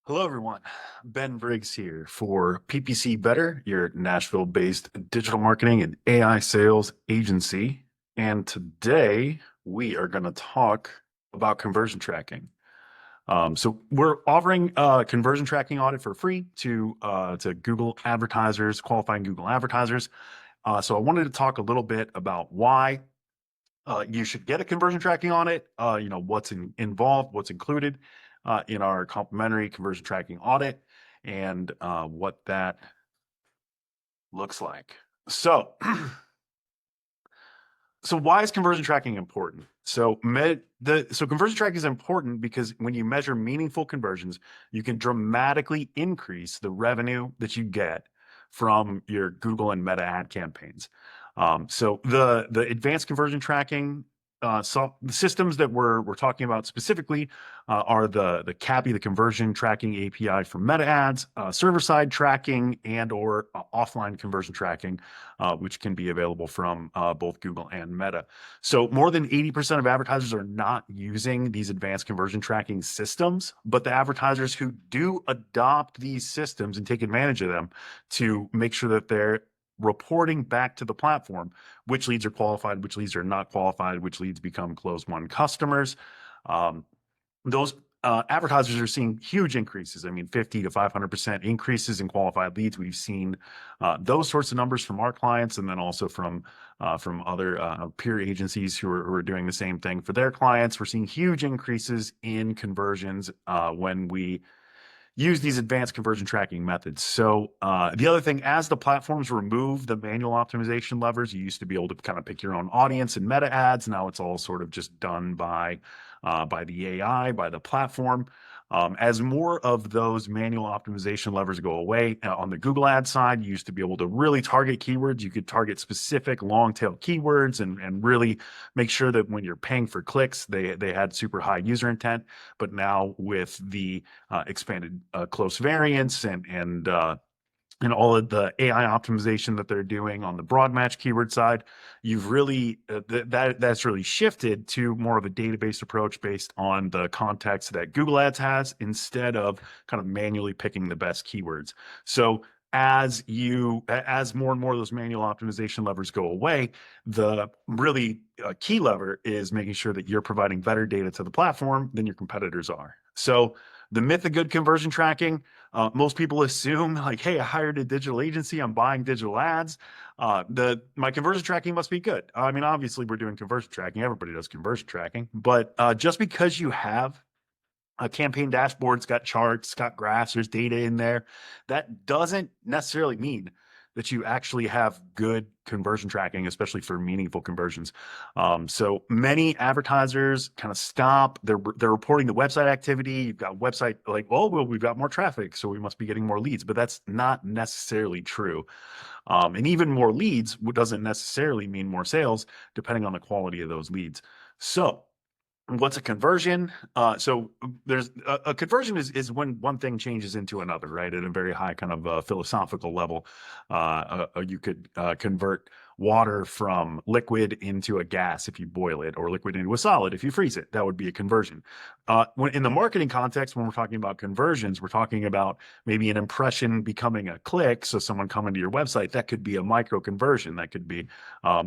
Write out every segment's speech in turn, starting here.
Hello, everyone. Ben Briggs here for PPC Better, your Nashville-based digital marketing and AI sales agency. And today we are going to talk about conversion tracking. So we're offering a conversion tracking audit for free to Google advertisers, qualifying Google advertisers. So I wanted to talk a little bit about why you should get a conversion tracking audit. What's involved, what's included in our complimentary conversion tracking audit, and what that looks like. So, so why is conversion tracking important? So conversion tracking is important because when you measure meaningful conversions, you can dramatically increase the revenue that you get from your Google and Meta ad campaigns. So the advanced conversion tracking the systems that we're talking about specifically are the CAPI, the conversion tracking API for Meta ads, server side tracking, and or offline conversion tracking, which can be available from both Google and Meta. So more than 80% of advertisers are not using these advanced conversion tracking systems, but the advertisers who do adopt these systems and take advantage of them to make sure that they're reporting back to the platform which leads are qualified, which leads are not qualified, which leads become closed won customers. Um, those advertisers are seeing huge increases. I mean, 50 to 500% increases in qualified leads. We've seen those sorts of numbers from our clients, and then also from other peer agencies who are doing the same thing for their clients. We're seeing huge increases in conversions when we use these advanced conversion tracking methods. So the other thing, as the platforms remove the manual optimization levers, you used to be able to kind of pick your own audience and meta ads. Now it's all sort of just done by the AI, by the platform. As more of those manual optimization levers go away, on the Google ad side, you used to be able to really target keywords. You could target specific long tail keywords and really make sure that when you're paying for clicks, they had super high user intent. But now with the expanded close variants and all of the AI optimization that they're doing on the broad match keyword side, you've really that's really shifted to more of a database approach based on the context that Google Ads has instead of kind of manually picking the best keywords. So as more and more of those manual optimization levers go away, the really key lever is making sure that you're providing better data to the platform than your competitors are. So the myth of good conversion tracking, most people assume like, hey, I hired a digital agency, I'm buying digital ads. My conversion tracking must be good. I mean, obviously we're doing conversion tracking. Everybody does conversion tracking, but just because you have a campaign dashboard, it's got charts, it's got graphs, there's data in there, that doesn't necessarily mean that you actually have good conversion tracking, especially for meaningful conversions. So many advertisers kind of stop. They're reporting the website activity. You've got website like, oh, well, we've got more traffic, so we must be getting more leads. But that's not necessarily true. And even more leads doesn't necessarily mean more sales, depending on the quality of those leads. So what's a conversion? So there's a conversion is when one thing changes into another, right? At a very high kind of philosophical level, you could convert water from liquid into a gas if you boil it, or liquid into a solid if you freeze it. That would be a conversion. When in the marketing context, when we're talking about conversions, we're talking about maybe an impression becoming a click. So someone coming to your website, that could be a micro conversion. That could be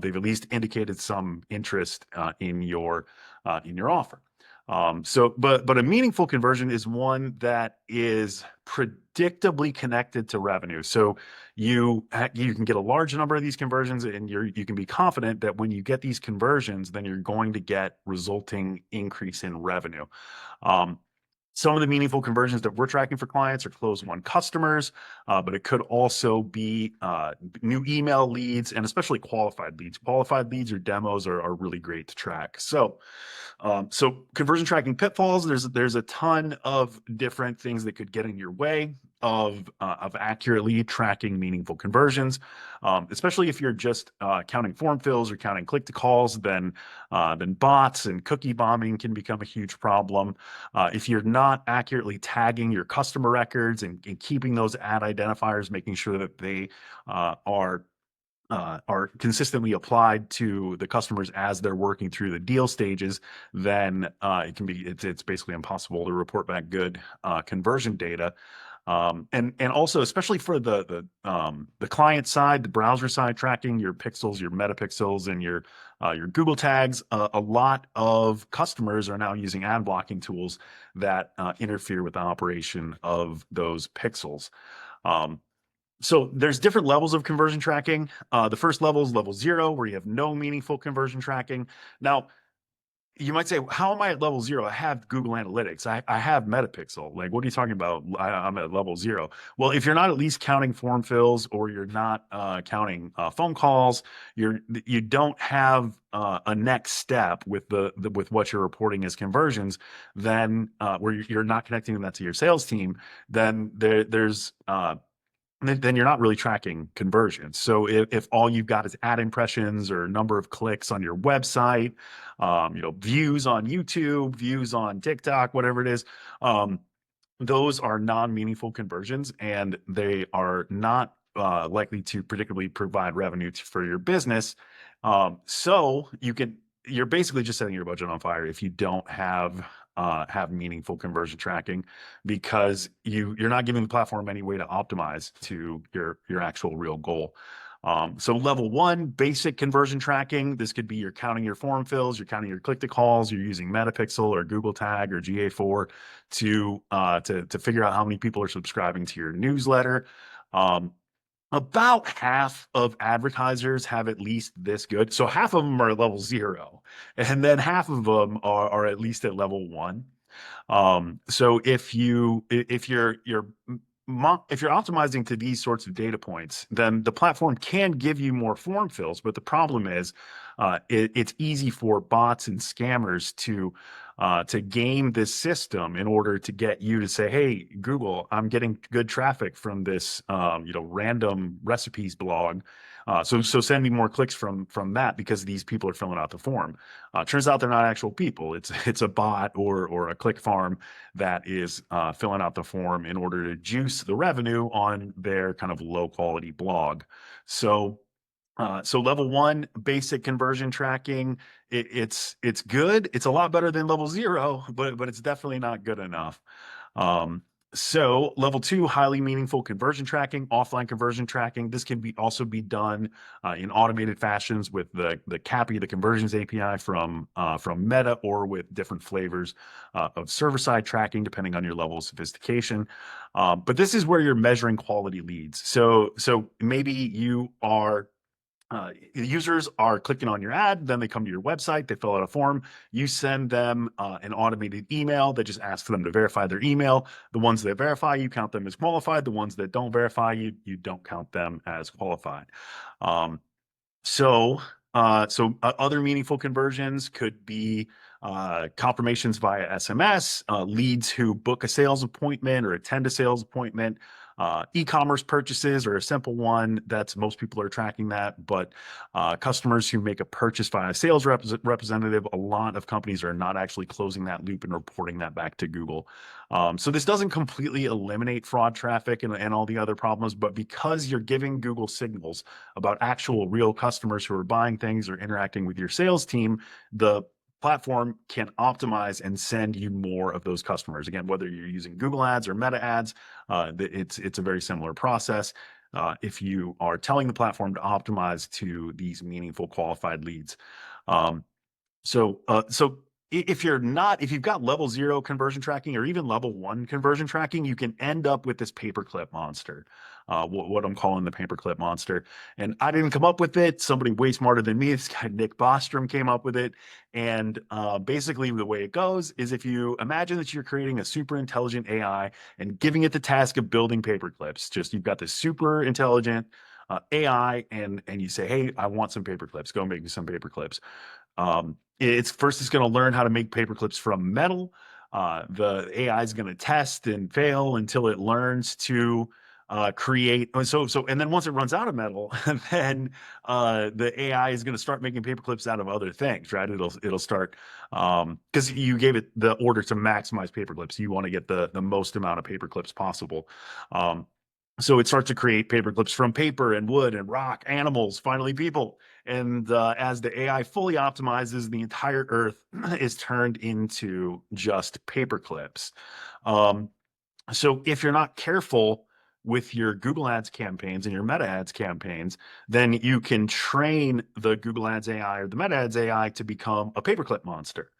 they've at least indicated some interest in your offer. But a meaningful conversion is one that is predictably connected to revenue. So you can get a large number of these conversions, and you can be confident that when you get these conversions, then you're going to get resulting increase in revenue. Um, some of the meaningful conversions that we're tracking for clients are closed won customers, but it could also be new email leads and especially qualified leads. Qualified leads or demos are really great to track. So conversion tracking pitfalls. There's a ton of different things that could get in your way of accurately tracking meaningful conversions, especially if you're just counting form fills or counting click to calls. Then bots and cookie bombing can become a huge problem. If you're not accurately tagging your customer records and keeping those ad identifiers, making sure that they are are consistently applied to the customers as they're working through the deal stages, then it's basically impossible to report back good conversion data. And also, especially for the client side, the browser side, tracking your pixels, your metapixels, and your Google tags, a lot of customers are now using ad blocking tools that interfere with the operation of those pixels. Um, so there's different levels of conversion tracking. The first level is level 0, where you have no meaningful conversion tracking. Now, you might say, how am I at level 0? I have Google Analytics. I have Metapixel. Like, what are you talking about? I'm at level 0. Well, if you're not at least counting form fills, or you're not counting phone calls, you don't have a next step with with what you're reporting as conversions, then where you're not connecting that to your sales team, then there's then you're not really tracking conversions. So if all you've got is ad impressions or number of clicks on your website, views on YouTube, views on TikTok, whatever it is, those are non-meaningful conversions, and they are not likely to predictably provide revenue for your business. So you're basically just setting your budget on fire if you don't have meaningful conversion tracking, because you're not giving the platform any way to optimize to your actual real goal. So level 1, basic conversion tracking. This could be you're counting your form fills, you're counting your click to calls, you're using Metapixel or Google Tag or GA4 to figure out how many people are subscribing to your newsletter. About half of advertisers have at least this good. So half of them are at level 0, and then half of them are at least at level 1. So if you're optimizing to these sorts of data points, then the platform can give you more form fills. But the problem is, it's easy for bots and scammers to game this system in order to get you to say, "Hey, Google, I'm getting good traffic from this, random recipes blog. So send me more clicks from that, because these people are filling out the form." Turns out they're not actual people. It's a bot or a click farm that is filling out the form in order to juice the revenue on their kind of low quality blog. So level 1, basic conversion tracking, it's good. It's a lot better than level 0, but it's definitely not good enough. Um, so level 2, highly meaningful conversion tracking, offline conversion tracking. This can also be done in automated fashions with the CAPI, the Conversions API from Meta, or with different flavors of server-side tracking, depending on your level of sophistication. But this is where you're measuring quality leads. So maybe users are clicking on your ad, then they come to your website, they fill out a form, you send them an automated email that just asks them to verify their email. The ones that verify, you count them as qualified. The ones that don't verify, you don't count them as qualified. Um, so other meaningful conversions could be confirmations via SMS, leads who book a sales appointment or attend a sales appointment, e-commerce purchases are a simple one. That's most people are tracking that, but customers who make a purchase via a sales representative, a lot of companies are not actually closing that loop and reporting that back to Google. So this doesn't completely eliminate fraud traffic and all the other problems, but because you're giving Google signals about actual real customers who are buying things or interacting with your sales team, the platform can optimize and send you more of those customers. Again, whether you're using Google ads or Meta ads, it's a very similar process. If you are telling the platform to optimize to these meaningful qualified leads. Um, so if you've got level 0 conversion tracking or even level 1 conversion tracking, you can end up with this paperclip monster, what I'm calling the paperclip monster. And I didn't come up with it. Somebody way smarter than me, this guy Nick Bostrom, came up with it. And basically the way it goes is, if you imagine that you're creating a super intelligent AI and giving it the task of building paperclips, just you've got this super intelligent AI, and you say, "Hey, I want some paperclips. Go make me some paperclips." It's going to learn how to make paperclips from metal. The AI is going to test and fail until it learns to create. And then once it runs out of metal, then the AI is going to start making paperclips out of other things, right? It'll start, because you gave it the order to maximize paperclips. You want to get the most amount of paperclips possible. So it starts to create paper clips from paper and wood and rock, animals, finally people. And as the AI fully optimizes, the entire Earth is turned into just paper clips. Um, so if you're not careful with your Google Ads campaigns and your Meta Ads campaigns, then you can train the Google Ads AI or the Meta Ads AI to become a paperclip monster.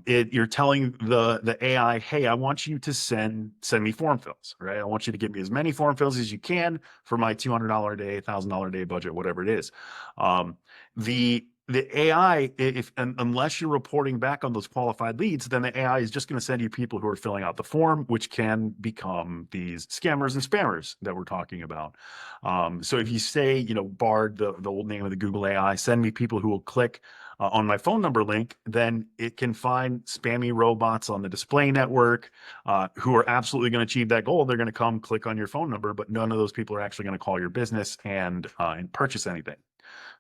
You're telling the AI, hey, I want you to send me form fills, right? I want you to give me as many form fills as you can for my $200 a day, $1,000 a day budget, whatever it is. The AI, unless you're reporting back on those qualified leads, then the AI is just going to send you people who are filling out the form, which can become these scammers and spammers that we're talking about. So if you say, Bard, the old name of the Google AI, send me people who will click on my phone number link, then it can find spammy robots on the display network who are absolutely going to achieve that goal. They're going to come click on your phone number, but none of those people are actually going to call your business and purchase anything.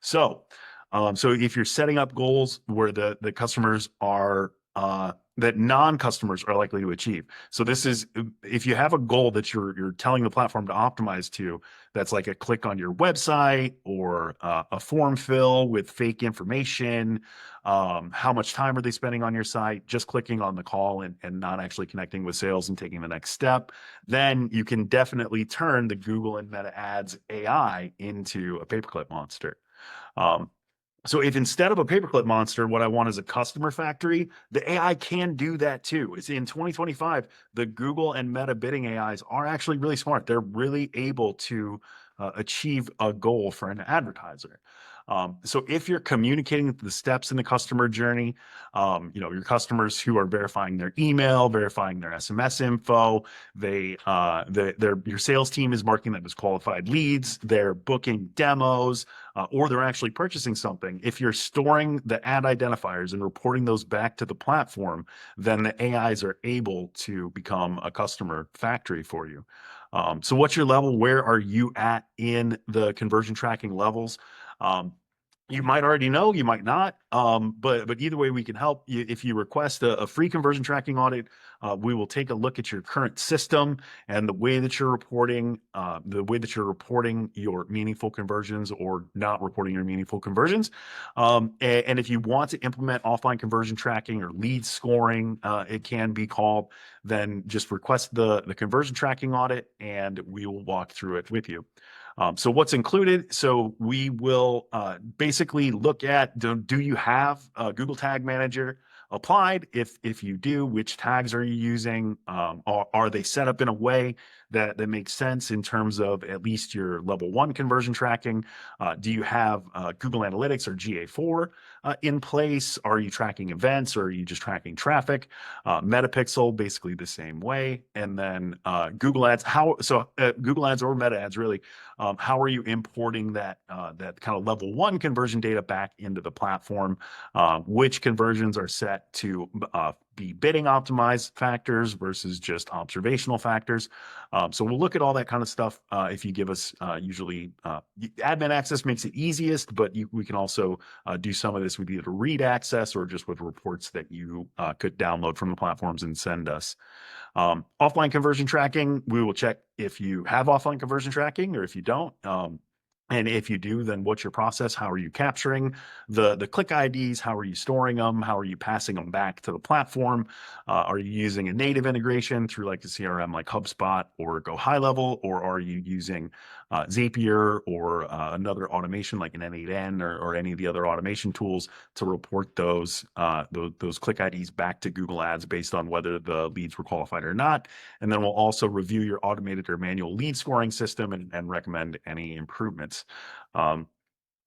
So if you're setting up goals where the customers are that non-customers are likely to achieve. So this is if you have a goal that you're telling the platform to optimize to, that's like a click on your website or a form fill with fake information. How much time are they spending on your site? Just clicking on the call and not actually connecting with sales and taking the next step. Then you can definitely turn the Google and Meta Ads AI into a paperclip monster. Um, so if instead of a paperclip monster, what I want is a customer factory, the AI can do that too. It's in 2025, the Google and Meta bidding AIs are actually really smart. They're really able to achieve a goal for an advertiser. So if you're communicating the steps in the customer journey, your customers who are verifying their email, verifying their SMS info, your sales team is marking them as qualified leads, they're booking demos, or they're actually purchasing something. If you're storing the ad identifiers and reporting those back to the platform, then the AIs are able to become a customer factory for you. So what's your level? Where are you at in the conversion tracking levels? Um, you might already know, you might not, but either way, we can help. If you request a free conversion tracking audit, we will take a look at your current system and the way that you're reporting, your meaningful conversions or not reporting your meaningful conversions. And if you want to implement offline conversion tracking or lead scoring, it can be called, then just request the conversion tracking audit and we will walk through it with you. So what's included? So we will basically look at, do you have a Google Tag Manager applied? If you do, which tags are you using? Are they set up in a way that makes sense in terms of at least your level 1 conversion tracking? Do you have Google Analytics or GA4 in place? Are you tracking events or are you just tracking traffic? Metapixel, basically the same way. And then Google Ads, Google Ads or Meta Ads really, how are you importing that kind of level 1 conversion data back into the platform? Which conversions are set to be bidding optimized factors versus just observational factors? So we'll look at all that kind of stuff. If you give us usually admin access makes it easiest, but we can also do some of this with either read access or just with reports that you could download from the platforms and send us. Offline conversion tracking, we will check if you have offline conversion tracking or if you don't. And if you do, then what's your process? How are you capturing the click IDs? How are you storing them? How are you passing them back to the platform? Are you using a native integration through like a CRM like HubSpot or Go High Level? Or are you using Zapier or another automation like an N8N or any of the other automation tools to report those click IDs back to Google Ads based on whether the leads were qualified or not? And then we'll also review your automated or manual lead scoring system and recommend any improvements.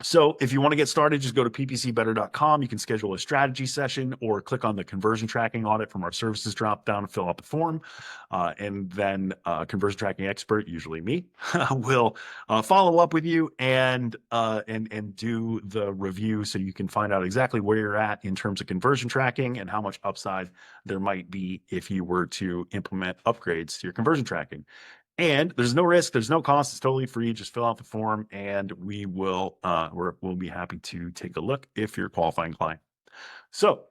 So if you want to get started, just go to ppcbetter.com. You can schedule a strategy session or click on the conversion tracking audit from our services dropdown and fill out the form. And then conversion tracking expert, usually me, will follow up with you and do the review so you can find out exactly where you're at in terms of conversion tracking and how much upside there might be if you were to implement upgrades to your conversion tracking. And there's no risk, there's no cost, it's totally free. Just fill out the form and we'll be happy to take a look if you're a qualifying client. So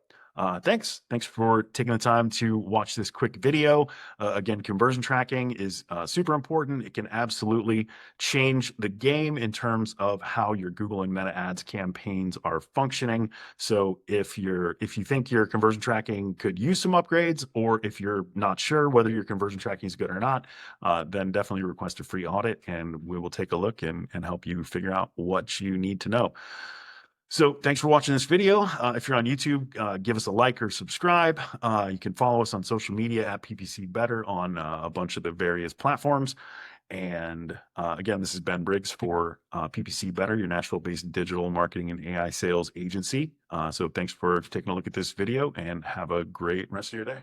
Thanks for taking the time to watch this quick video. Again, conversion tracking is super important. It can absolutely change the game in terms of how your Google and Meta ads campaigns are functioning. So if you think your conversion tracking could use some upgrades, or if you're not sure whether your conversion tracking is good or not, then definitely request a free audit, and we will take a look and help you figure out what you need to know. So thanks for watching this video. If you're on YouTube, give us a like or subscribe. You can follow us on social media at PPC Better on a bunch of the various platforms. And again, this is Ben Briggs for PPC Better, your Nashville-based digital marketing and AI sales agency. So thanks for taking a look at this video, and have a great rest of your day.